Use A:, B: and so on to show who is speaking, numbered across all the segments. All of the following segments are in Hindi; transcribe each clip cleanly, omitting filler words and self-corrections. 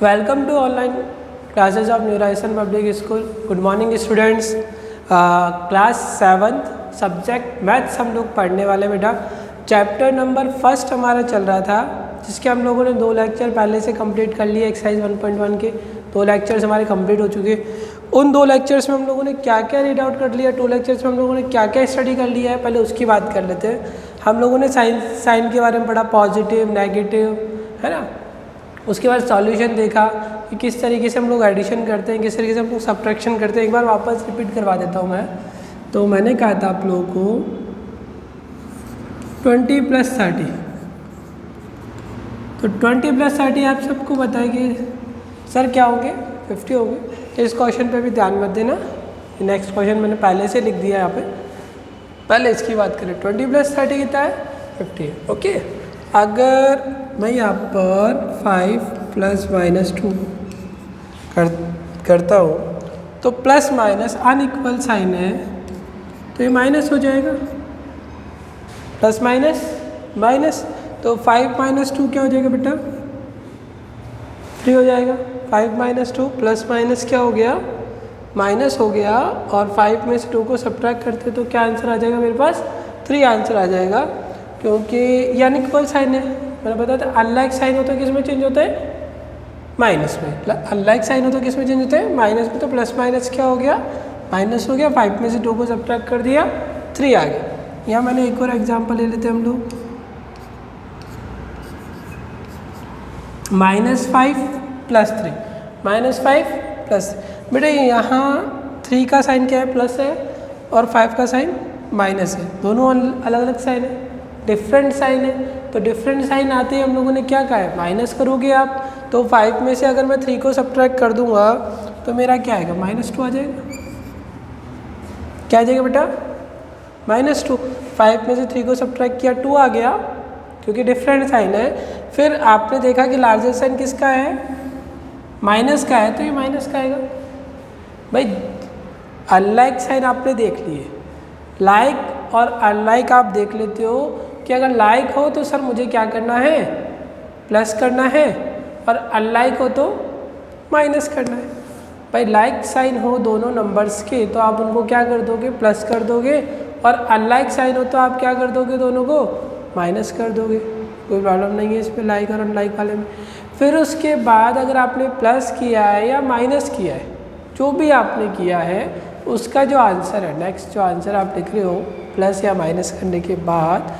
A: Welcome to online classes of New Rajasthan Public School. Good morning students. Class 7th subject maths हम लोग पढ़ने वाले बेटा। चैप्टर नंबर फर्स्ट हमारा चल रहा था, जिसके हम लोगों ने 2 लेक्चर पहले से कंप्लीट कर लिए। एक्सरसाइज 1.1 के 2 लेक्चर्स हमारे कंप्लीट हो चुके। उन 2 लेक्चर्स में हम लोगों ने क्या क्या रीड आउट कर लिया, 2 लेक्चर्स में हम लोगों ने क्या क्या स्टडी कर लिया है, पहले उसकी बात कर लेते हैं। हम लोगों ने साइन के बारे में पढ़ा, पॉजिटिव नेगेटिव, है ना। उसके बाद सॉल्यूशन देखा कि किस तरीके से हम लोग एडिशन करते हैं, किस तरीके से हम लोग सब्ट्रैक्शन करते हैं। एक बार वापस रिपीट करवा देता हूँ मैं। तो मैंने कहा था आप लोगों को 20 + 30, तो 20 + 30 आप सबको पता है कि सर क्या होंगे, 50 होंगे। इस क्वेश्चन पे भी ध्यान मत देना, नेक्स्ट क्वेश्चन मैंने पहले से लिख दिया है यहाँ पे। पहले इसकी बात करें, 20 + 30 कितना है, 50 है। ओके, अगर मैं यहाँ पर 5 ± 2 करता हूँ तो प्लस माइनस अनइक्वल साइन है, तो ये माइनस हो जाएगा। प्लस माइनस माइनस, तो 5 - 2 क्या हो जाएगा बेटा, 3 हो जाएगा। 5 - 2 प्लस माइनस क्या हो गया, माइनस हो गया। और 5 में से 2 को सब्ट्रैक्ट करते तो क्या आंसर आ जाएगा मेरे पास, 3 आंसर आ जाएगा। क्योंकि ये अनइक्वल साइन है, मैंने बताया था। अनलाइक साइन होता है किस में चेंज होता है, माइनस में। अनलाइक साइन होता है किस में चेंज होता है, माइनस में। तो प्लस माइनस क्या हो गया, माइनस हो गया। 5 में से 2 को सब्ट्रैक्ट कर दिया, 3 आ गया। यहाँ मैंने एक और एग्जांपल ले लेते हैं हम लोग। -5 + 3, -5 + बेटा यहाँ 3 का साइन क्या है, प्लस है, और 5 का साइन माइनस है। दोनों अलग अलग साइन है, डिफरेंट साइन है। तो डिफरेंट साइन आते ही हम लोगों ने क्या कहा है, माइनस करोगे आप। तो 5 में से अगर मैं 3 को सब्ट्रैक्ट कर दूंगा तो मेरा क्या आएगा, -2 आ जाएगा। क्या आ जाएगा बेटा, -2। 5 में से 3 को सब्ट्रैक्ट किया, 2 आ गया, क्योंकि डिफरेंट साइन है। फिर आपने देखा कि लार्जर साइन किसका है, माइनस का है, तो ये माइनस का आएगा। भाई अनलाइक साइन आपने देख लिए, लाइक और अनलाइक आप देख लेते हो कि अगर लाइक हो तो सर मुझे क्या करना है, प्लस करना है, और अनलाइक हो तो माइनस करना है। भाई लाइक साइन हो दोनों नंबर्स के तो आप उनको क्या कर दोगे, प्लस कर दोगे। और अनलाइक साइन हो तो आप क्या कर दोगे, दोनों को माइनस कर दोगे। कोई प्रॉब्लम नहीं है इसमें, लाइक और अनलाइक वाले में। फिर उसके बाद अगर आपने प्लस किया है या माइनस किया है, जो भी आपने किया है, उसका जो आंसर है, नेक्स्ट जो आंसर आप लिख रहे हो प्लस या माइनस करने के बाद,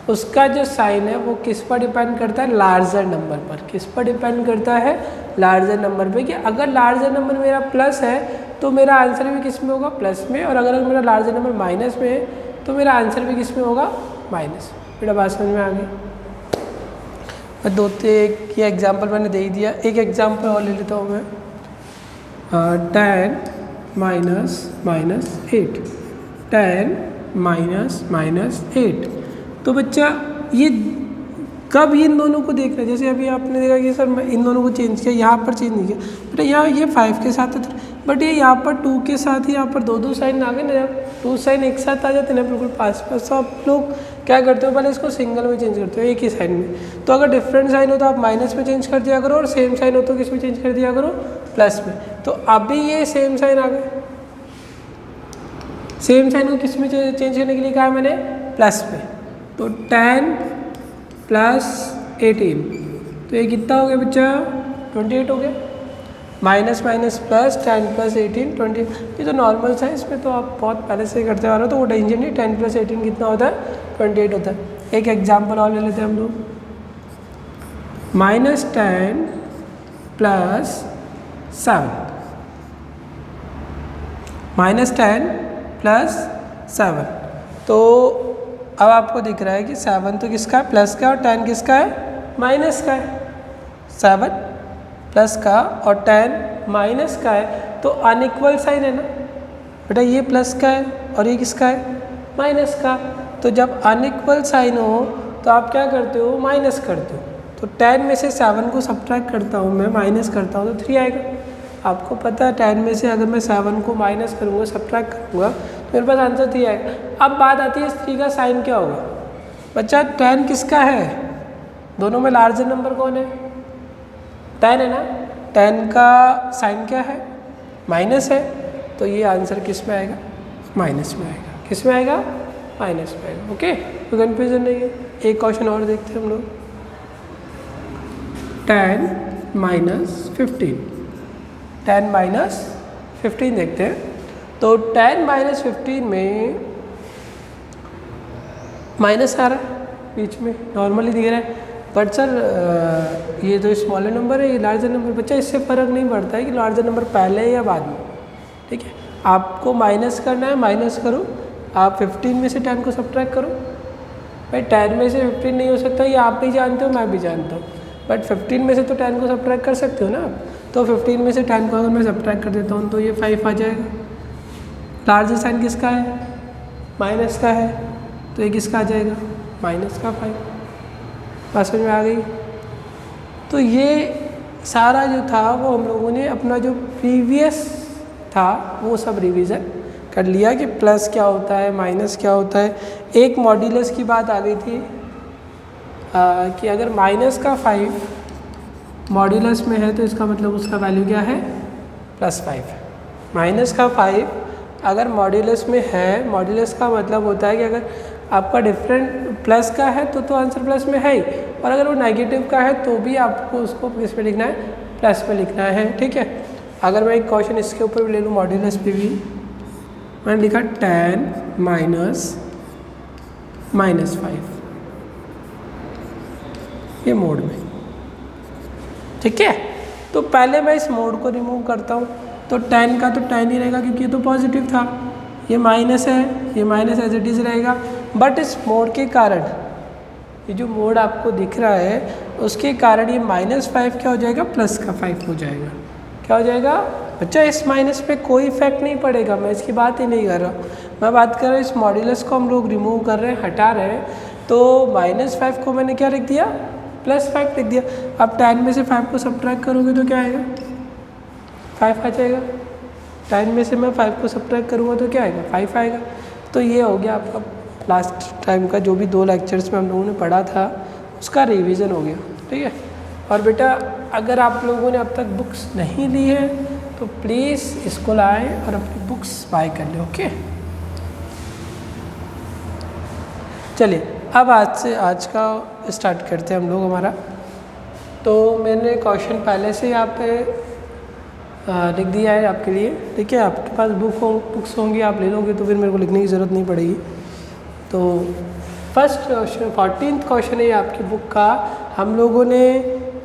A: उसका जो साइन है वो किस पर डिपेंड करता है, लार्जर नंबर पर। किस पर डिपेंड करता है, लार्जर नंबर पे। कि अगर लार्जर नंबर मेरा प्लस है तो मेरा आंसर भी किस में होगा, प्लस में। और अगर मेरा लार्जर नंबर माइनस में है तो मेरा आंसर भी किस में होगा, माइनस। बेटा बात समझ में आ गई। 2 ये एग्जाम्पल मैंने दे ही दिया। एक एग्जाम्पल और ले लेता हूँ मैं। 10 - -8, 10 - -8। तो बच्चा ये कब इन दोनों को देख रहे हैं, जैसे अभी आपने देखा कि सर मैं इन दोनों को चेंज किया, यहाँ पर चेंज नहीं किया बेटा। यहाँ ये 5 के साथ है, बट ये यहाँ पर 2 के साथ ही यहाँ पर 2 साइन आ गए ना। जब 2 साइन एक साथ आ जाते हैं ना, बिल्कुल पास पास, तो आप लोग क्या करते हो, पहले इसको सिंगल में चेंज करते हो, एक ही साइन में। तो अगर डिफरेंट साइन हो तो आप माइनस में चेंज कर दिया करो, और सेम साइन हो तो किस में चेंज कर दिया करो, प्लस में। तो अभी ये सेम साइन आ गए, सेम साइन को किस में चेंज करने के लिए कहा मैंने, प्लस में। तो 10 + 18, तो ये कितना हो गया बच्चा, 28 हो गया। Minus minus plus, 10 + 18 20। ये तो नॉर्मल सा है, इसमें तो आप बहुत पहले से करते आ रहे हो, तो वो टेंशन नहीं। 10 + 18 कितना होता है, 28 होता है। एक एग्जाम्पल और ले लेते हैं हम लोग। -10 + 7, -10 + 7। तो अब आपको दिख रहा है कि 7 तो किसका है, प्लस का, और 10 किसका है, माइनस का है। 7 प्लस का और 10 माइनस का है, तो अनइक्वल साइन है ना बेटा। ये प्लस का है और ये किसका है, माइनस का। तो जब अनइक्वल साइन हो तो आप क्या करते हो, माइनस करते हो। तो 10 में से 7 को सब्ट्रैक्ट करता हूँ मैं, माइनस करता हूँ, तो 3 आएगा। आपको पता है 10 में से अगर मैं 7 को माइनस करूँगा, सब्ट्रैक्ट करूँगा, तो मेरे पास आंसर 3 आएगा। अब बात आती है इस 3 का साइन क्या होगा। बच्चा 10 किसका है, दोनों में लार्जर नंबर कौन है, 10 है ना। 10 का साइन क्या है, माइनस है, तो ये आंसर किस में आएगा, माइनस में आएगा। किस में आएगा, माइनस में आएगा। ओके, तो कन्फ्यूजन नहीं है। एक क्वेश्चन और देखते हैं हम लोग। 10 माइनस 15, 10 माइनस 15 देखते हैं। तो 10 माइनस 15 में माइनस आ रहा है बीच में, नॉर्मली दिख रहा है, बट सर ये तो स्मॉलर नंबर है, ये लार्जर नंबर। बच्चा इससे फ़र्क नहीं पड़ता है कि लार्जर नंबर पहले है या बाद में, ठीक है। आपको माइनस करना है, माइनस करो, आप 15 में से 10 को सब्ट्रैक्ट करो। भाई 10 में से 15 नहीं हो सकता, ये आप भी जानते हो, मैं भी जानता हूँ, बट 15 में से तो 10 को सब्ट्रैक्ट कर सकते हो ना आप। तो 15 में से 10 को अगर मैं सब्ट्रैक्ट कर देता हूँ तो ये 5 आ जाएगा। लार्जर साइन किसका है, माइनस का है, तो ये किसका आ जाएगा, माइनस का 5। बात समझ में आ गई। तो ये सारा जो था वो हम लोगों ने अपना जो प्रीवियस था वो सब रिवीजन कर लिया कि प्लस क्या होता है, माइनस क्या होता है। एक मॉड्यूलस की बात आ गई थी कि अगर माइनस का 5 मॉड्यूलस में है तो इसका मतलब उसका वैल्यू क्या है, +5। माइनस का 5 अगर मॉड्यूलस में है, मॉड्यूलस का मतलब होता है कि अगर आपका डिफरेंट प्लस का है तो आंसर प्लस में है ही, और अगर वो नेगेटिव का है तो भी आपको उसको किस में लिखना है, प्लस में लिखना है, ठीक है। अगर मैं एक क्वेश्चन इसके ऊपर भी ले लूँ, मॉड्यूलस पे भी मैंने लिखा 10 माइनस -5, ये मोड में, ठीक है। तो पहले मैं इस मोड को रिमूव करता हूँ, तो 10 का तो 10 ही रहेगा क्योंकि ये तो पॉजिटिव था, ये माइनस है, ये माइनस एज इट इज़ रहेगा। बट इस मोड के कारण, ये जो मोड आपको दिख रहा है उसके कारण ये -5 क्या हो जाएगा, प्लस का 5 हो जाएगा। क्या हो जाएगा बच्चा, इस माइनस पे कोई इफेक्ट नहीं पड़ेगा, मैं इसकी बात ही नहीं कर रहा। मैं बात कर रहा हूँ इस मॉड्यूलस को हम लोग रिमूव कर रहे हैं, हटा रहे हैं, तो -5 को मैंने क्या लिख दिया, +5 लिख दिया। अब 10 में से 5 को सब्ट्रैक्ट करोगे तो क्या आएगा, 5 आ जाएगा। 10 में से मैं 5 को सब्ट्रैक्ट करूँगा तो क्या आएगा, 5 आएगा। तो ये हो गया आपका लास्ट टाइम का जो भी 2 लेक्चर्स में हम लोगों ने पढ़ा था उसका रिवीजन हो गया, ठीक है। और बेटा अगर आप लोगों ने अब तक बुक्स नहीं ली है तो प्लीज़ इसको लाएँ और अपनी बुक्स बाय कर लें, ओके। चलिए अब आज का स्टार्ट करते हैं हम लोग हमारा। तो मैंने क्वेश्चन पहले से यहाँ पे लिख दिया है आपके लिए, ठीक है। आपके पास बुक्स होंगी, आप ले लोगे तो फिर मेरे को लिखने की ज़रूरत नहीं पड़ेगी। तो फर्स्ट क्वेश्चन 14th क्वेश्चन है आपकी बुक का। हम लोगों ने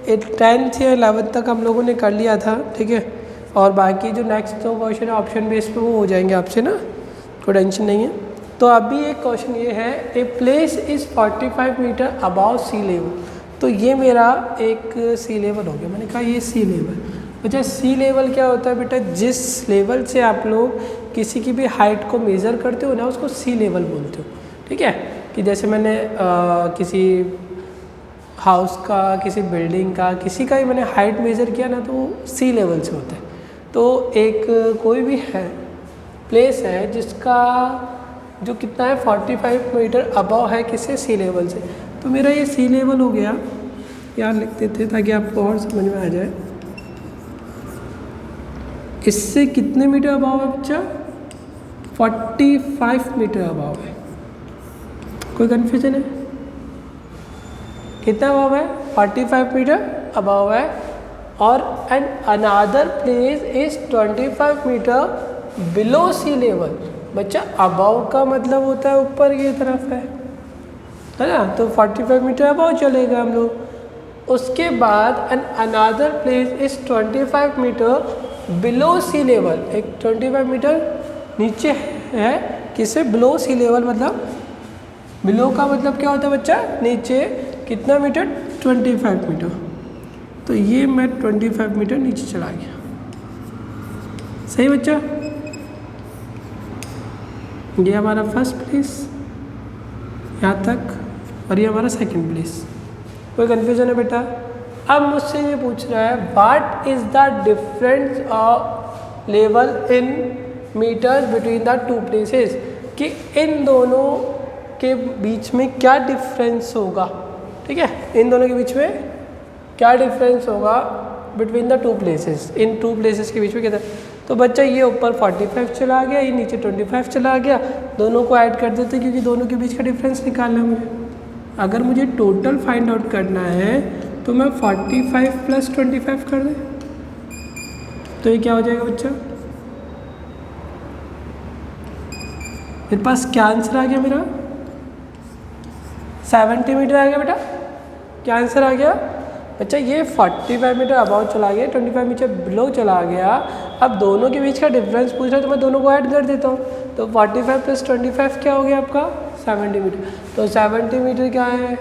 A: 10th या 11th तक हम लोगों ने कर लिया था, ठीक है। और बाकी जो नेक्स्ट 2 क्वेश्चन है ऑप्शन बेस पे वो हो जाएंगे आपसे ना, कोई टेंशन नहीं है। तो अभी एक क्वेश्चन ये है, a place is 45 metre above sea level. तो ये मेरा एक सी लेवल हो गया, मैंने कहा ये सी लेवल। अच्छा सी लेवल क्या होता है बेटा, जिस लेवल से आप लोग किसी की भी हाइट को मेज़र करते हो ना उसको सी लेवल बोलते हो, ठीक है। कि जैसे मैंने किसी हाउस का, किसी बिल्डिंग का, किसी का ही मैंने हाइट मेज़र किया ना तो वो सी लेवल से होता है। तो एक कोई भी है प्लेस है जिसका जो कितना है 45 मीटर अबव है किससे, सी लेवल से। तो मेरा ये सी लेवल हो गया, यार लिख देते ताकि आपको और समझ में आ जाए। इससे कितने मीटर अबव है बच्चा, 45 मीटर अबव है। कोई कन्फ्यूजन है, कितना अबव है, 45 मीटर अबव है। और and another place is 25 metre below sea level. बच्चा अबव का मतलब होता है ऊपर की तरफ है ना, तो 45 मीटर अबव चलेगा हम लोग। उसके बाद an another place is 25 metre below sea level, एक 25 मीटर नीचे है किसे, बिलो सी लेवल। मतलब बिलो का मतलब क्या होता है बच्चा, नीचे। कितना मीटर, 25 मीटर। तो ये मैं 25 मीटर नीचे चला गया, सही बच्चा। ये हमारा फर्स्ट प्लेस यहाँ तक, और ये हमारा सेकंड प्लेस। कोई कन्फ्यूजन है बेटा। अब मुझसे ये पूछ रहा है what is the difference of level in metres between the 2 places, कि इन दोनों के बीच में क्या डिफरेंस होगा, ठीक है। इन दोनों के बीच में क्या डिफरेंस होगा between the two places, in two places के बीच में कितना। तो बच्चा ये ऊपर 45 चला गया, ये नीचे 25 चला गया, दोनों को ऐड कर देते क्योंकि दोनों के बीच का डिफरेंस निकालना है मुझे। अगर मुझे टोटल फाइंड आउट करना है तो मैं 45 + 25 कर दें, तो ये क्या हो जाएगा बच्चा, मेरे पास क्या आंसर आ गया, मेरा 70 मीटर आ गया बेटा। क्या आंसर आ गया बच्चा, ये 45 मीटर अबाउट चला गया, 25 मीटर बिलो चला गया। अब दोनों के बीच का डिफरेंस पूछ रहा है तो मैं दोनों को ऐड कर देता हूँ। तो 45 + 25 क्या हो गया आपका 70 मीटर। तो 70 मीटर क्या है,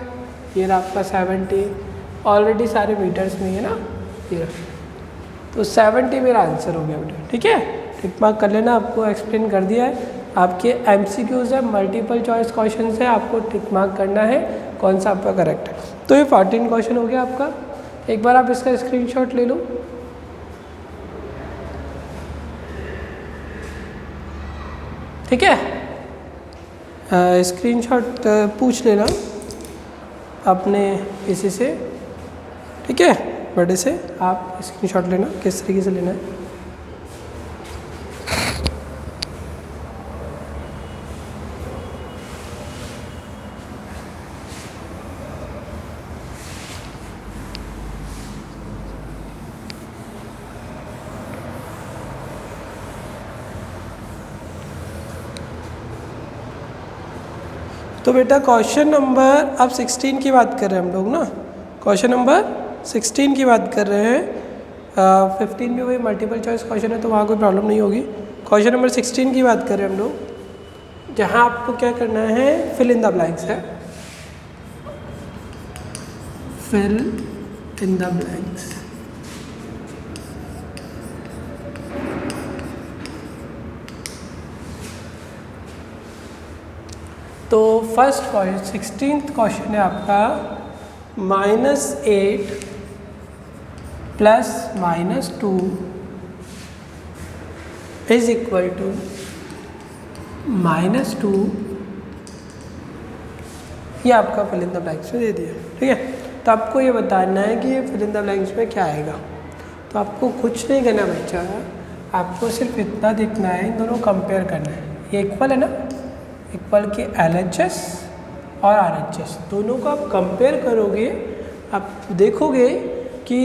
A: ये रहा आपका 70, ऑलरेडी सारे मीटर्स में है ना ये रहा। तो 70 मेरा आंसर हो गया बेटा। ठीक है, टिक मार्क कर लेना, आपको एक्सप्लेन कर दिया है। आपके MCQs है, मल्टीपल चॉइस क्वेश्चन है, आपको टिक मार्क करना है कौन सा आपका करेक्ट है। तो ये 14 क्वेश्चन हो गया आपका। एक बार आप इसका स्क्रीनशॉट ले लो। ठीक है, स्क्रीनशॉट पूछ लेना अपने किसी से। ठीक है, बड़े से आप स्क्रीनशॉट लेना, किस तरीके से लेना है। तो बेटा क्वेश्चन नंबर अब 16 की बात कर रहे हैं हम लोग ना, क्वेश्चन नंबर 16 की बात कर रहे हैं। 15 में वही मल्टीपल चॉइस क्वेश्चन है तो वहाँ कोई प्रॉब्लम नहीं होगी। क्वेश्चन नंबर 16 की बात कर रहे हैं हम लोग, जहाँ आपको क्या करना है, फिल इन द ब्लैंक्स है, फिल इन द ब्लैंक्स। तो फर्स्ट क्वेश्चन 16th क्वेश्चन है आपका -8 + -2 इज इक्वल टू -2। ये आपका फिल इन द ब्लैंक्स में दे दिया। ठीक है, तो आपको ये बताना है कि ये फिल इन द ब्लैंक्स में क्या आएगा। तो आपको कुछ नहीं करना बच्चा, आपको सिर्फ इतना देखना है, इन दोनों कंपेयर करना है। ये इक्वल है ना, इक्वल के LHS और RHS दोनों को आप कंपेयर करोगे, आप देखोगे कि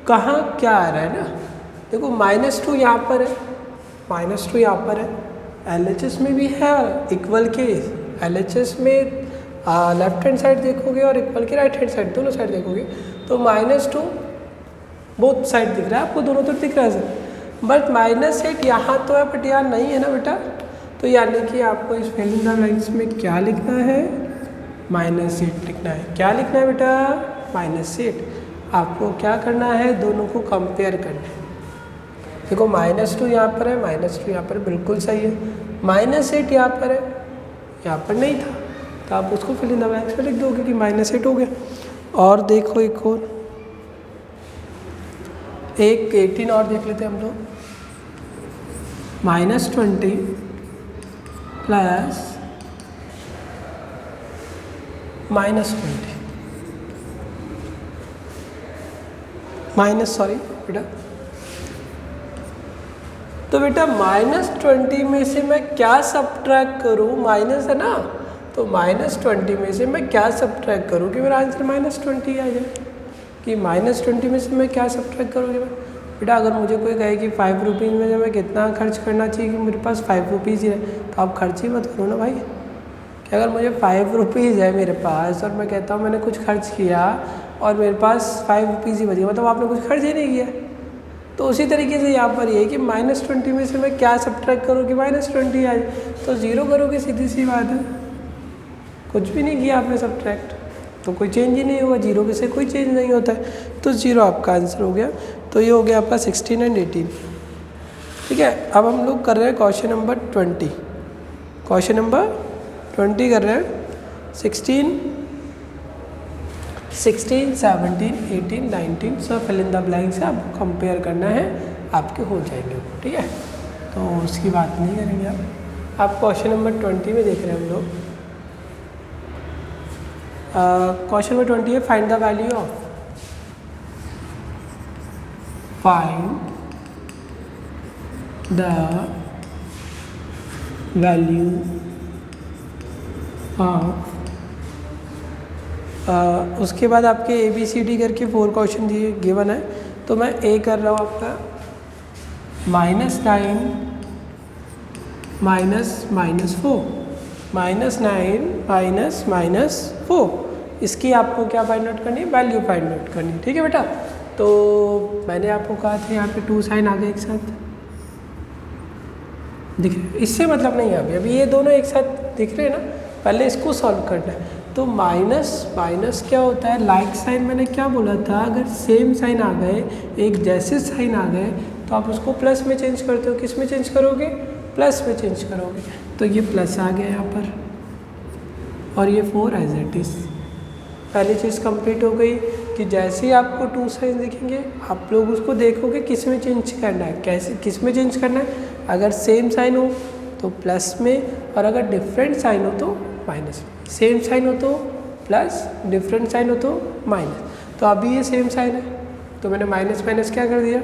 A: कहाँ क्या आ रहा है ना। देखो -2 यहाँ पर है, -2 यहाँ पर है, LHS में भी है, इक्वल के LHS में लेफ्ट हैंड साइड देखोगे और इक्वल के राइट हैंड साइड, दोनों साइड देखोगे तो -2 बोथ साइड दिख रहा है आपको, दोनों तरफ दिख रहा है सर। बट -8 यहाँ तो है बट यहाँ नहीं है ना बेटा। तो यानी कि आपको इस फिल इन द ब्लैंक्स में क्या लिखना है, -8 लिखना है। क्या लिखना है बेटा, -8। आपको क्या करना है, दोनों को कंपेयर करना है। देखो -2 यहाँ पर है, -2 यहाँ पर बिल्कुल सही है, -8 यहाँ पर है, यहाँ पर नहीं था, तो आप उसको फिल इन द ब्लैंक्स में लिख दोगे कि -8 हो गया। और देखो एक और, एक 18 और देख लेते हैं हम लोग, -20 प्लस -20 सॉरी बेटा। तो बेटा -20 में से मैं क्या सब्ट्रैक्ट करूँ, माइनस है ना, तो -20 में से मैं क्या सब्ट्रैक्ट करूँ कि मेरा आंसर -20 आ जाए। कि -20 में से मैं क्या सब्ट्रैक्ट करूँगी बेटा। अगर मुझे कोई कहे कि 5 रुपीज़ में जो मैं कितना खर्च करना चाहिए कि मेरे पास 5 रुपीज़ ही है, तो आप खर्च ही मत करो ना भाई। कि अगर मुझे 5 रुपीज़ है मेरे पास और मैं कहता हूँ मैंने कुछ खर्च किया और मेरे पास 5 रुपीज़ ही बच गया, मतलब आपने कुछ खर्च ही नहीं किया। तो उसी तरीके से यहाँ पर ये है कि -20 में से मैं क्या सब्ट्रैक्ट करूँ कि -20 आए, तो 0 करोगे, सीधी सी बात है। कुछ भी नहीं किया आपने सब्ट्रैक्ट, तो कोई चेंज ही नहीं होगा, 0 से कोई चेंज नहीं होता है, तो 0 आपका आंसर हो गया। तो ये हो गया आपका 16 और 18। ठीक है, अब हम लोग कर रहे हैं क्वेश्चन नंबर 20। क्वेश्चन नंबर 20 कर रहे हैं। 16, 17, 18, 19 सब फिल इन द ब्लैंक से आपको कंपेयर करना है, आपके हो जाएंगे। ठीक है, तो उसकी बात नहीं करेंगे आप क्वेश्चन नंबर 20 में देख रहे हैं हम लोग। क्वेश्चन नंबर 20 है, find the value of find the value of, उसके बाद आपके ABCD करके 4 क्वेश्चन दिए गिवन है, तो मैं ए कर रहा हूँ आपका -9 -4 -4, इसकी आपको क्या फाइंड आउट करनी है, वैल्यू फाइंड आउट करनी है। ठीक है बेटा, तो मैंने आपको कहा था यहाँ पे 2 साइन आ गए एक साथ दिख रहे, इससे मतलब नहीं है अभी ये दोनों एक साथ दिख रहे हैं ना, पहले इसको सॉल्व करना है। तो माइनस क्या होता है, लाइक साइन मैंने क्या बोला था, अगर सेम साइन आ गए, एक जैसे साइन आ गए, तो आप उसको प्लस में चेंज करते हो। किस में चेंज करोगे, प्लस में चेंज करोगे। तो ये प्लस आ गया यहाँ पर, और ये 4 एज इट इज़। पहली चीज़ कंप्लीट हो गई कि जैसे ही आपको 2 साइन दिखेंगे, आप लोग उसको देखोगे किस में चेंज करना है, कैसे किस में चेंज करना है। अगर सेम साइन हो तो प्लस में, और अगर डिफरेंट साइन हो तो माइनस में। सेम साइन हो तो प्लस, डिफरेंट साइन हो तो माइनस। तो अभी ये सेम साइन है, तो मैंने माइनस क्या कर दिया,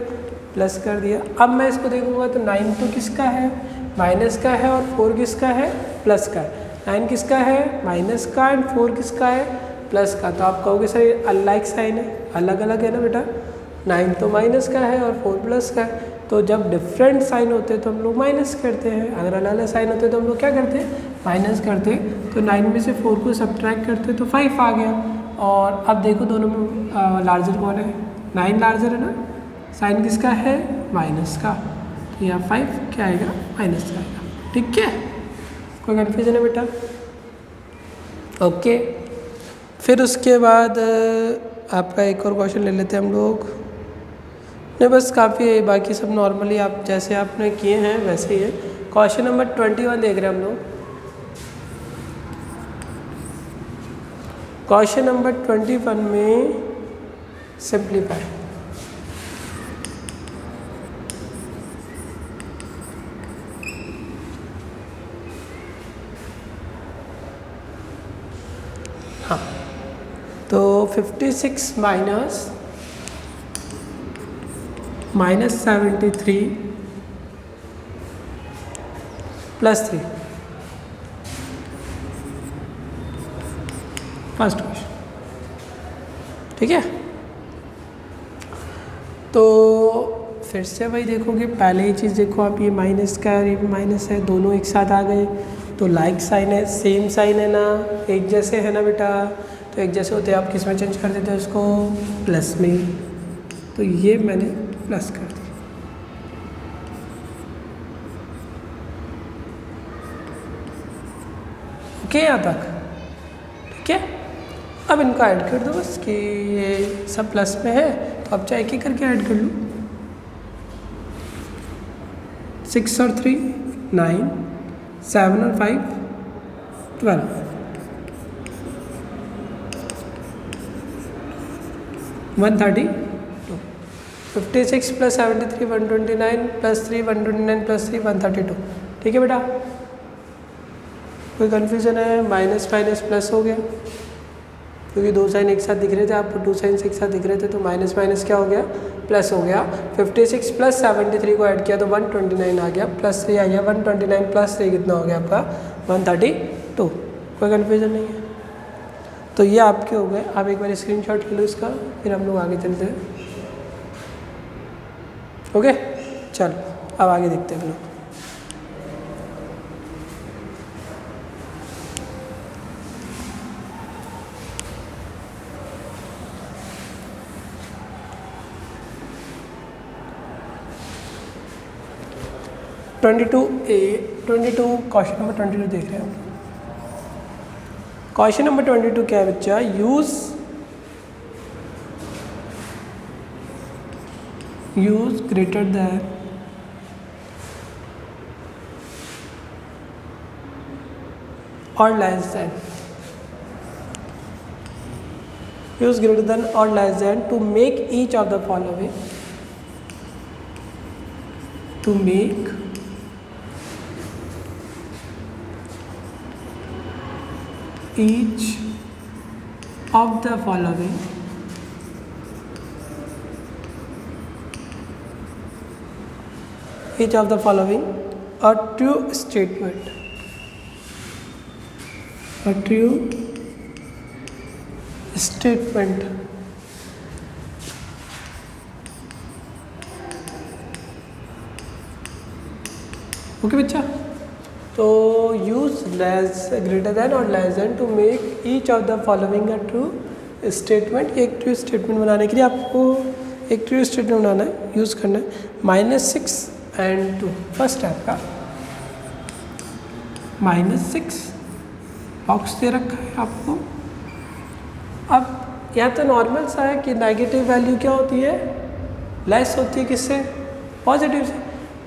A: प्लस कर दिया। अब मैं इसको देखूंगा तो 9 तो किसका है, माइनस का है, और 4 किसका है, प्लस का है। 9 किसका है, माइनस का, एंड 4 किसका है, प्लस का। तो आप कहोगे सर अनलाइक साइन है, अलग अलग है ना बेटा, 9 तो माइनस का है और 4 प्लस का है। तो जब डिफरेंट साइन होते हैं तो हम लोग माइनस करते हैं, अगर अलग अलग साइन होते हैं तो हम लोग क्या करते हैं, माइनस करते हैं। तो 9 में से 4 को सब्ट्रैक्ट करते तो 5 आ गया। और अब देखो दोनों में लार्जर कौन है, 9 लार्जर है ना, साइन किसका है, माइनस का। तो यहाँ 5 क्या आएगा, माइनस का आएगा। ठीक है, कोई कन्फ्यूजन है बेटा, ओके। फिर उसके बाद आपका एक और क्वेश्चन ले लेते हैं हम लोग। नहीं बस काफ़ी है, बाकी सब नॉर्मली आप जैसे आपने किए हैं वैसे ही है। क्वेश्चन नंबर 21 देख रहे हैं हम लोग। क्वेश्चन नंबर 21 में सिंप्लीफाई, हाँ, तो 56 -73 +3, फर्स्ट क्वेश्चन। ठीक है, तो फिर से भाई देखोगे, पहले ही चीज़ देखो आप, ये माइनस का और ये माइनस है, दोनों एक साथ आ गए तो लाइक साइन है, सेम साइन है ना, एक जैसे है ना बेटा। तो एक जैसे होते हैं आप किस में चेंज कर देते हो इसको, प्लस में। तो ये मैंने प्लस कर दिया। ओके यहाँ तक, ठीक है। अब इनको ऐड कर दो बस कि ये सब प्लस में है, तो अब चाहे एक एक करके ऐड कर लो। 6 और 3 9, 7 और 5 12, 132, 56 + 73 129 + 3 129 + 3 132। ठीक है बेटा, कोई कन्फ्यूज़न है, माइनस माइनस प्लस हो गया, क्योंकि 2 साइन एक साथ दिख रहे थे आपको, 2 साइन एक साथ दिख रहे थे, तो माइनस माइनस क्या हो गया, प्लस हो गया। 56 + 73 को ऐड किया तो 129 आ गया, +3 आ गया, 129 + 3 कितना हो गया आपका, 132। कोई कन्फ्यूज़न नहीं है। तो ये आपके हो गए। आप एक बार स्क्रीनशॉट ले लो इसका, फिर हम लोग आगे चलते हैं। ओके चलो, अब आगे देखते हैं हम लोग। क्वेश्चन नंबर 22 देख रहे हैं हम। क्वेश्चन नंबर 22 क्या है बच्चा, यूज ग्रेटर दैन और less than, use greater than और less than to make each of the following, to make each of the following each of the following a true statement. A true statement. Okay बच्चा, तो यूज लेस ग्रेटर देन और less than to make each of the following a true statement. एक ट्रू स्टेटमेंट बनाने के लिए आपको एक ट्रू स्टेटमेंट बनाना है, यूज़ करना है -6 and 2. फर्स्ट है आपका -6 बॉक्स दे रखा है आपको. अब यहाँ तो नॉर्मल सा है कि नेगेटिव वैल्यू क्या होती है, लेस होती है किससे, पॉजिटिव से.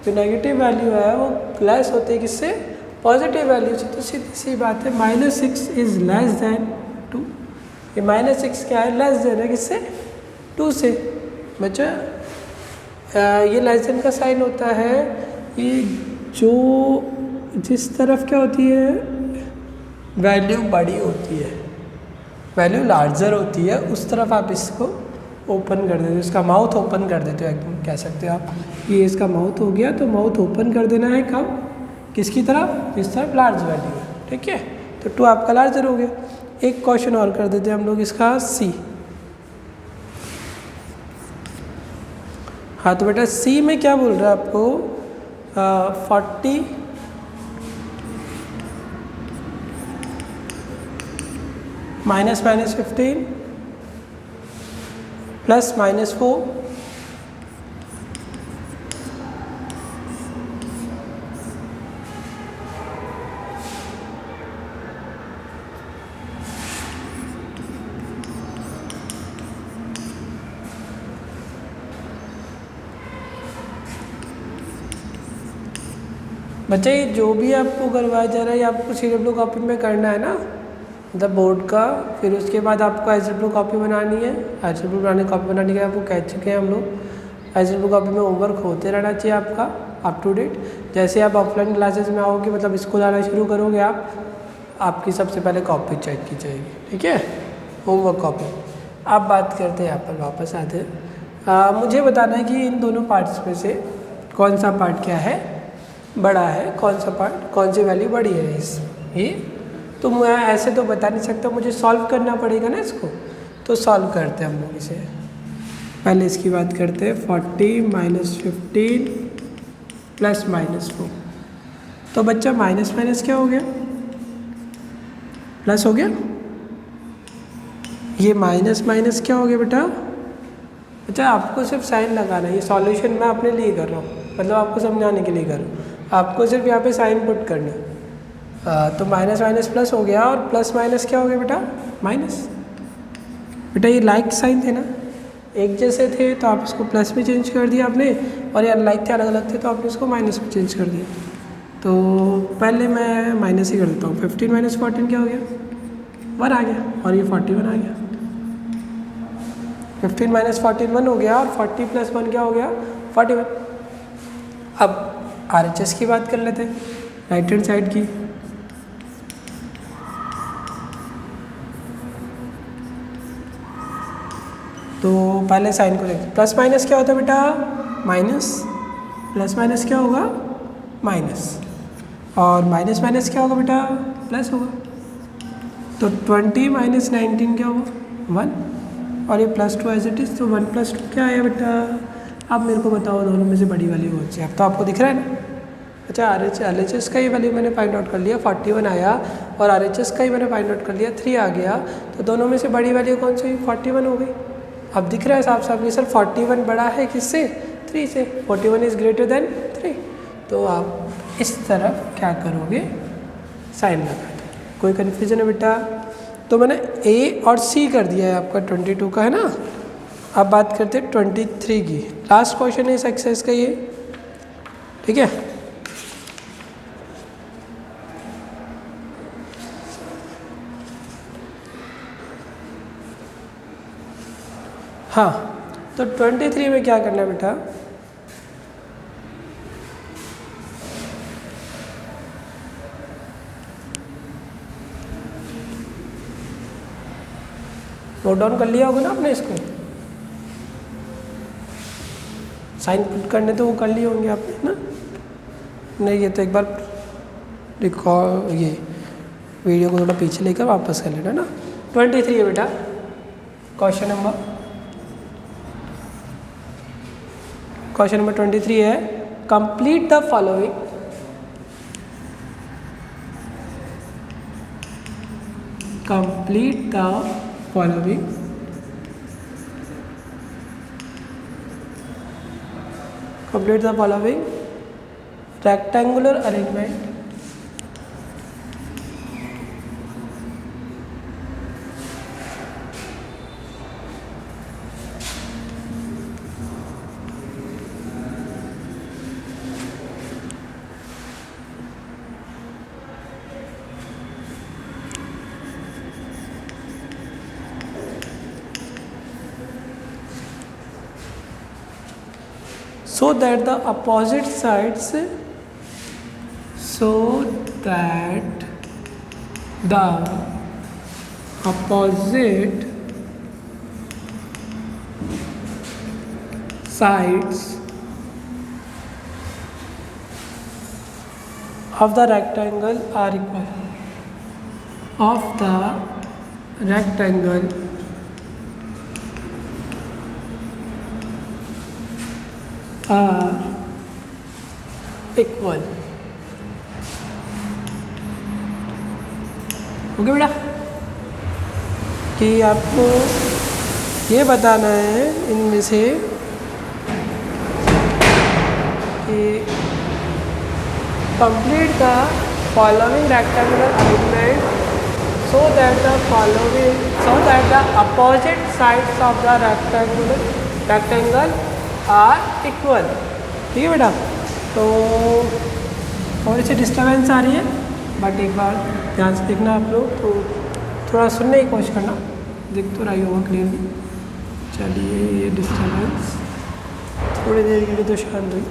A: जो नेगेटिव वैल्यू है वो लेस होती है किससे, पॉजिटिव वैल्यू से. तो सीधी सी बात है -6 इज़ लेस दैन 2. ये -6 क्या है, लेस देन है किससे, 2 से. बच्चा ये लेस देन का साइन होता है, ये जो जिस तरफ क्या होती है, वैल्यू बड़ी होती है, वैल्यू लार्जर होती है, उस तरफ आप इसको ओपन कर देते हो, इसका माउथ ओपन कर देते हो एकदम, कह सकते हो आप. ये इसका माउथ हो गया, तो माउथ ओपन कर देना है कब, किसकी तरफ, जिस तरफ लार्ज वैल्यू है. ठीक है, तो 2 आपका लार्जर हो गया. एक क्वेश्चन और कर देते हैं हम लोग इसका सी. हाँ तो बेटा सी में क्या बोल रहा है आपको, 40 -15 +-4 बच्चा ये जो भी आपको करवाया जा रहा है, ये आपको CW कॉपी में करना है ना, मतलब बोर्ड का. फिर उसके बाद आपको SW कॉपी बनानी है. SW बनाने कॉपी बनाने के आपको कह चुके हैं हम लोग, SW कॉपी में होमवर्क होते रहना चाहिए आपका अप टू डेट. जैसे आप ऑफलाइन क्लासेस में आओगे, मतलब स्कूल आना शुरू करोगे आप, आपकी सबसे पहले कॉपी चेक की जाएगी. ठीक है, होमवर्क कॉपी. आप बात करते हैं यहाँ पर, वापस आते हैं. मुझे बताना है कि इन दोनों पार्ट्स में से कौन सा पार्ट क्या है, बड़ा है, कौन सा पार्ट, कौन सी वैल्यू बड़ी है इस ये. तो मैं ऐसे तो बता नहीं सकता, मुझे सॉल्व करना पड़ेगा ना इसको. तो सॉल्व करते हैं हम लोग इसे. पहले इसकी बात करते हैं. 40 -15 +-4. तो बच्चा माइनस माइनस क्या हो गया, प्लस हो गया. ये माइनस माइनस क्या हो गया बेटा. अच्छा आपको सिर्फ साइन लगाना है, ये सॉल्यूशन मैं अपने लिए कर रहा हूँ, मतलब आपको समझाने के लिए कर रहा हूँ. आपको सिर्फ यहाँ पे साइन पुट करना है. तो माइनस माइनस प्लस हो गया, और प्लस माइनस क्या हो गया बेटा, माइनस. बेटा ये लाइक साइन थे ना, एक जैसे थे, तो आप इसको प्लस में चेंज कर दिया आपने, और ये अनलाइक थे, अलग अलग थे, तो आपने इसको माइनस में चेंज कर दिया. तो पहले मैं माइनस ही कर देता हूँ. 15 - 14 क्या हो गया, 1 आ गया, और ये 41 आ गया. 15 - 14 1 हो गया, और 40 + 1 क्या हो गया, 41. अब RHS की बात कर लेते हैं, राइट हैंड साइड की. तो पहले साइन को देखते हैं. प्लस माइनस क्या होता है बेटा, माइनस. प्लस माइनस क्या होगा, माइनस. और माइनस माइनस क्या होगा बेटा, प्लस होगा. तो 20 - 19 क्या होगा, 1. और ये +2 एज इट इज़, तो 1 + 2 क्या आया बेटा. अब मेरे को बताओ दोनों में से बड़ी वैल्यू कौन सी है. अब तो आपको दिख रहा है ना. अच्छा RHS का ही वैल्यू मैंने फाइंड आउट कर लिया, 41 आया, और RHS का ही मैंने फाइंड आउट कर लिया, 3 आ गया. तो दोनों में से बड़ी वैल्यू कौन सी, 41 हो गई. अब दिख रहा है साफ साफ, ये सर 41 बड़ा है किससे, 3 से. 41 इज़ ग्रेटर देन 3. तो आप इस तरफ क्या करोगे, साइन लगा देंगे. कोई कन्फ्यूजन है बेटा. तो मैंने A और C कर दिया है आपका, 22 का है ना. अब बात करते हैं 23 की. लास्ट क्वेश्चन है इस एक्सरसाइज का ये. ठीक है, हाँ. तो 23 में क्या करना है बेटा, नोट डाउन कर लिया होगा ना आपने इसको, साइन पुट करने तो वो कर लिए होंगे आपने ना. नहीं, ये तो एक बार रिकॉर्ड, ये वीडियो को थोड़ा पीछे लेकर वापस कर लेना ना। 23 है बेटा क्वेश्चन नंबर 23 है। Complete the following, complete the following rectangular arrangement so that the opposite sides of the rectangle are equal, equal. Okay बेटा, कि आपको ये बताना है इनमें से कि complete the following rectangular arrangement so that the opposite sides of the rectangle are equal। ठीक है बेटा, तो थोड़ी सी डिस्टर्बेंस आ रही है, बट एक बार ध्यान से देखना आप लोग, तो थोड़ा सुनने की कोशिश करना, दिख तो रही होगा क्लियरली। चलिए, ये डिस्टर्बेंस थोड़ी देर के लिए तो शांत हुई।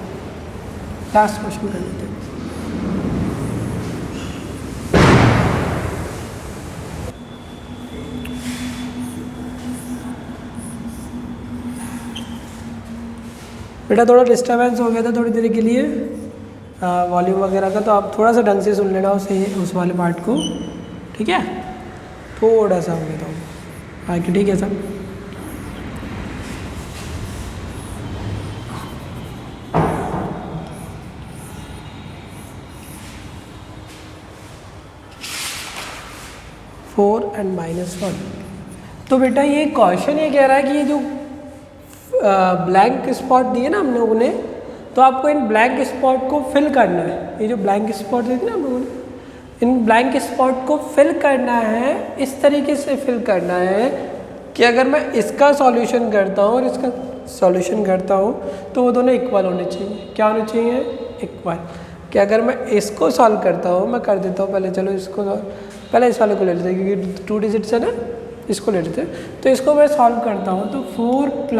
A: लास्ट क्वेश्चन कर लेते हैं। बेटा थोड़ा डिस्टर्बेंस हो गया था थोड़ी देर के लिए वॉल्यूम वगैरह का, तो आप थोड़ा सा ढंग से सुन लेना उस वाले पार्ट को, ठीक है। थोड़ा सा हो गया था बाकी, ठीक है सर। Four and -1। तो बेटा ये क्वेश्चन ये कह रहा है कि ये जो ब्लैंक स्पॉट दिए ना हम लोगों ने, तो आपको इन ब्लैंक स्पॉट को फिल करना है। ये जो ब्लैंक स्पॉट दिए थे ना हम लोगों ने, इन ब्लैंक स्पॉट को फिल करना है, इस तरीके से फिल करना है कि अगर मैं इसका सॉल्यूशन करता हूँ और इसका सॉल्यूशन करता हूँ तो वो दोनों इक्वल होने चाहिए। क्या होने चाहिए? इक्वल। कि अगर मैं इसको सॉल्व करता हूँ, मैं कर देता हूँ पहले, चलो इसको पहले इस वाले को ले लेते हैं क्योंकि 2 डिजिट्स है ना, इसको ले लेते हैं। तो इसको मैं सॉल्व करता हूँ तो 4 +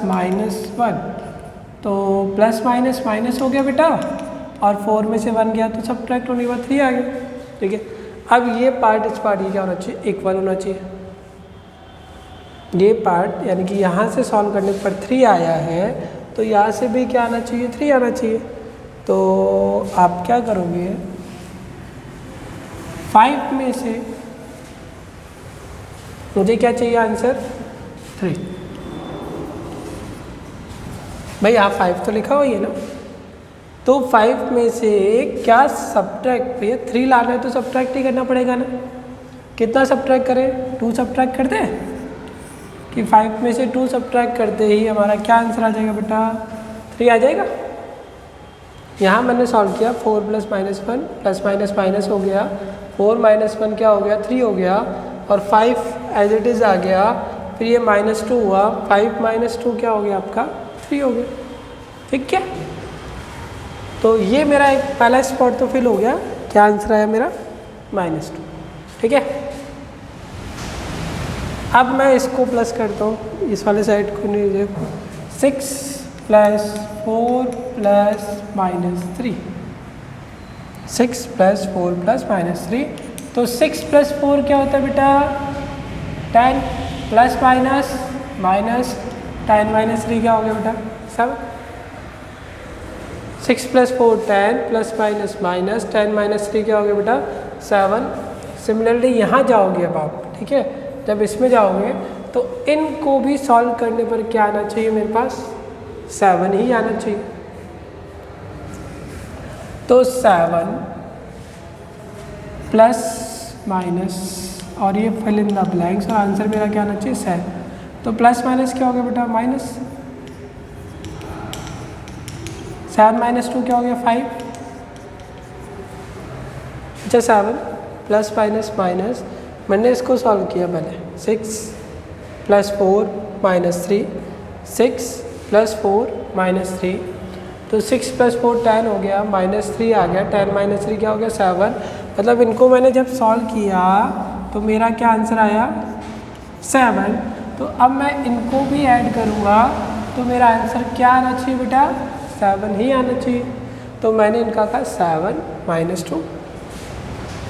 A: -1, तो प्लस माइनस माइनस हो गया बेटा, और 4 में से 1 गया तो सब्ट्रैक्ट होने के बाद 3 आ गया। ठीक है, अब ये पार्ट इस पार्ट ये क्या होना चाहिए? इक्वल होना चाहिए। ये पार्ट यानी कि यहाँ से सॉल्व करने पर 3 आया है, तो यहाँ से भी क्या आना चाहिए? 3 आना चाहिए। तो आप क्या करोगे, 5 में से मुझे क्या चाहिए आंसर? 3। भाई यहाँ 5 तो लिखा हुआ ही है ना, तो 5 में से क्या सब्ट्रैक्ट, भैया 3 लाना है तो सब्ट्रैक्ट ही करना पड़ेगा ना। कितना सब्ट्रैक्ट करें? 2 सब्ट्रैक्ट करते हैं कि 5 में से 2 सब्ट्रैक्ट करते ही हमारा क्या आंसर आ जाएगा बेटा? 3 आ जाएगा। यहाँ मैंने सॉल्व किया 4 + -1 प्लस माइनस माइनस हो गया, 4 - 1 क्या हो गया? 3 हो गया, और 5 एज इट इज़ आ गया, फिर ये -2 हुआ, 5 - 2 क्या हो गया आपका? 3 हो गया। ठीक है, तो ये मेरा एक पहला स्पॉट तो फिल हो गया। क्या आंसर आया मेरा? -2। ठीक है, अब मैं इसको प्लस करता हूँ, इस वाले साइड को नहीं, देखो 6 + 4 + -3, 6 + 4 + -3, तो 6 + 4 क्या होता है बेटा? 10 प्लस माइनस माइनस 10 - 3 क्या हो गया बेटा? 7। 6 + 4 10 प्लस माइनस माइनस 10 - 3 क्या हो गया बेटा 7। सिमिलरली यहाँ जाओगे अब आप, ठीक है, जब इसमें जाओगे तो इनको भी सॉल्व करने पर क्या आना चाहिए मेरे पास 7 ही आना चाहिए। तो 7 प्लस माइनस और ये फिल इन द ब्लैंक्स और आंसर मेरा क्या आना चाहिए 7। तो प्लस माइनस क्या हो गया बेटा माइनस 7 - 2 क्या हो गया 5। अच्छा 7 प्लस माइनस माइनस मैंने इसको सॉल्व किया पहले 6 + 4 - 3 6 + 4 - 3 तो 6 + 4 10 हो गया -3 आ गया 10 - 3 क्या हो गया 7। मतलब इनको मैंने जब सॉल्व किया तो मेरा क्या आंसर आया 7। तो अब मैं इनको भी ऐड करूँगा तो मेरा आंसर क्या आना चाहिए बेटा 7 ही आना चाहिए। तो मैंने इनका कहा 7 - 2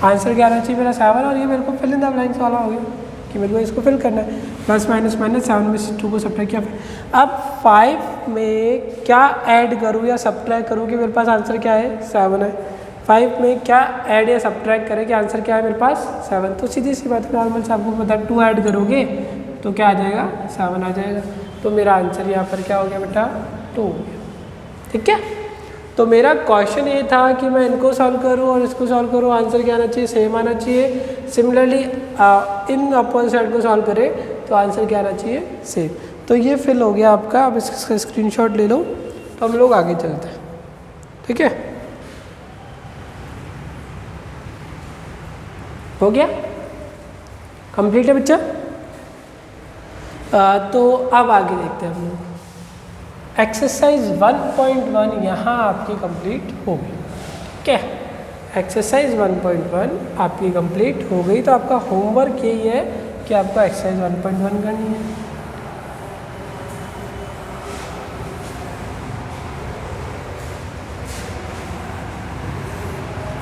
A: आंसर क्या आना चाहिए मेरा 7 और ये मेरे को फिल इन द ब्लैंक्स वाला हो गया कि मेरे को इसको फिल करना है। प्लस माइनस माइनस 7 में से 2 को सब्ट्रैक्ट किया। अब 5 में क्या ऐड करूँ या सब्ट्रैक्ट करूँ कि मेरे पास आंसर क्या है 7 है। 5 में क्या ऐड या सब्ट्रैक्ट करें कि आंसर क्या है मेरे पास 7। तो सीधी सी बात है नॉर्मल से आपको पता है 2 ऐड करोगे तो क्या आ जाएगा 7 आ जाएगा। तो मेरा आंसर यहाँ पर क्या हो गया बेटा 2 हो गया। ठीक है, तो मेरा क्वेश्चन ये था कि मैं इनको सॉल्व करूँ और इसको सॉल्व करूँ आंसर क्या आना चाहिए सेम आना चाहिए। सिमिलरली इन अपोजिट साइड को सॉल्व करें तो आंसर क्या आना चाहिए सेम। तो ये फिल हो गया आपका। अब इसका स्क्रीनशॉट ले लो तो हम लोग आगे चलते हैं। ठीक है, हो गया कंप्लीट है बच्चा। तो अब आगे देखते हैं हम लोग। एक्सरसाइज 1.1 यहाँ आपकी कंप्लीट हो गई। ठीक है, एक्सरसाइज 1.1 आपकी कंप्लीट हो गई। तो आपका होमवर्क यही है कि आपको एक्सरसाइज 1.1 करनी है।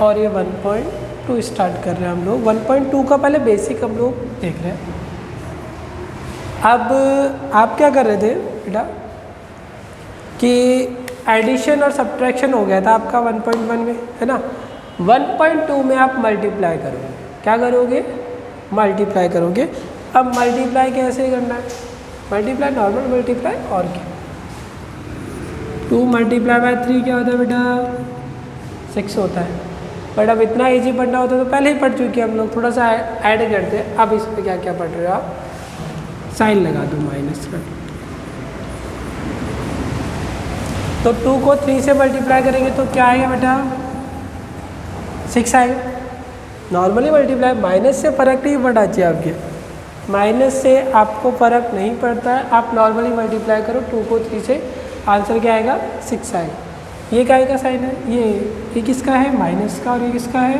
A: और ये 1.2 स्टार्ट कर रहे हैं हम लोग। 1.2 का पहले बेसिक हम लोग देख रहे हैं। अब आप क्या कर रहे थे बेटा कि एडिशन और सब्ट्रैक्शन हो गया था आपका 1.1 में, है ना। 1.2 में आप मल्टीप्लाई करोगे। क्या करोगे मल्टीप्लाई करोगे। अब मल्टीप्लाई कैसे करना है, मल्टीप्लाई नॉर्मल मल्टीप्लाई और क्या 2 × 3 क्या होता है बेटा 6 होता है। बट अब इतना इजी पढ़ना होता है तो पहले ही पढ़ चुके हम लोग, थोड़ा सा ऐड करते हैं। अब इस पर क्या क्या पढ़ रहे हो आप, साइन लगा दो माइनस का। तो 2 को 3 से मल्टीप्लाई करेंगे तो क्या आएगा बेटा 6 आएगा। नॉर्मली मल्टीप्लाई माइनस से फ़र्क नहीं पड़ना चाहिए आपके, माइनस से आपको फ़र्क नहीं पड़ता है। आप नॉर्मली मल्टीप्लाई करो 2 को 3 से, आंसर क्या आएगा 6 आएगा। ये क्या का साइन है, ये किसका है माइनस का और ये किसका है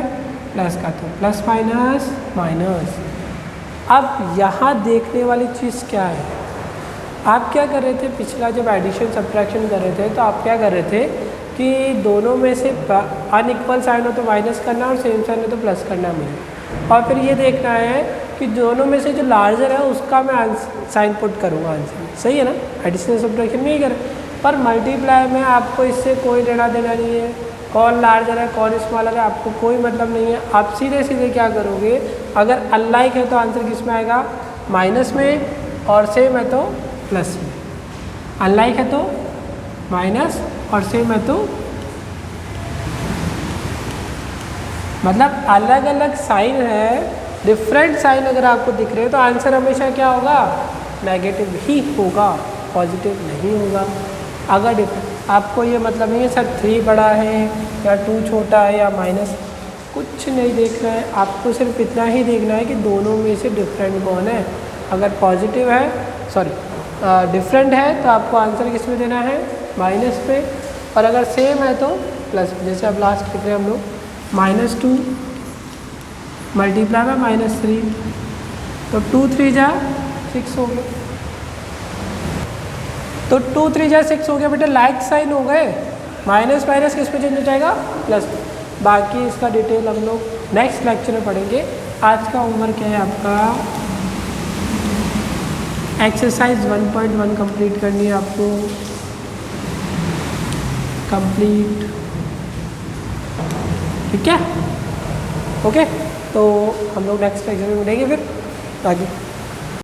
A: प्लस का। तो प्लस माइनस माइनस। अब यहाँ देखने वाली चीज़ क्या है, आप क्या कर रहे थे पिछला जब एडिशन सब्ट्रैक्शन कर रहे थे तो आप क्या कर रहे थे कि दोनों में से अनइक्वल साइन हो तो माइनस करना और सेम साइन हो तो प्लस करना मिले। और फिर ये देखना है कि दोनों में से जो लार्जर है उसका मैं साइन पुट करूँगा आंसर। सही है ना, एडिशन सब्ट्रैक्शन में ही करें। पर मल्टीप्लाई में आपको इससे कोई लेना देना नहीं है, कौन लार्जर है कौन स्मॉलर है आपको कोई मतलब नहीं है। आप सीधे सीधे क्या करोगे, अगर अनलाइक है तो आंसर किस में आएगा माइनस में, और सेम है तो प्लस में। अनलाइक है तो माइनस और सेम है तो मतलब अलग अलग साइन है, डिफरेंट साइन अगर आपको दिख रहे हैं तो आंसर हमेशा क्या होगा नेगेटिव ही होगा, पॉजिटिव नहीं होगा। अगर डिफरेंट आपको ये मतलब नहीं है सर 3 बड़ा है या 2 छोटा है या माइनस, कुछ नहीं देखना है। आपको सिर्फ इतना ही देखना है कि दोनों में से डिफरेंट कौन है। अगर पॉजिटिव है डिफरेंट है तो आपको आंसर किस में देना है माइनस पे, और अगर सेम है तो प्लस। जैसे अब लास्ट लिख रहे हैं हम लोग -2 मल्टीप्लाई में -3 तो 2 3 जा 6 हो गया। तो 2 3 जा 6 हो गया बेटा, लाइक साइन हो गए। माइनस माइनस किस पे चेंज हो जाएगा प्लस। बाकी इसका डिटेल हम लोग नेक्स्ट लेक्चर में पढ़ेंगे। आज का होमवर्क क्या है आपका, एक्सरसाइज 1.1 कंप्लीट करनी है आपको। कंप्लीट। ठीक है, ओके। तो हम लोग नेक्स्ट एग्जाम में मिलेंगे फिर आगे।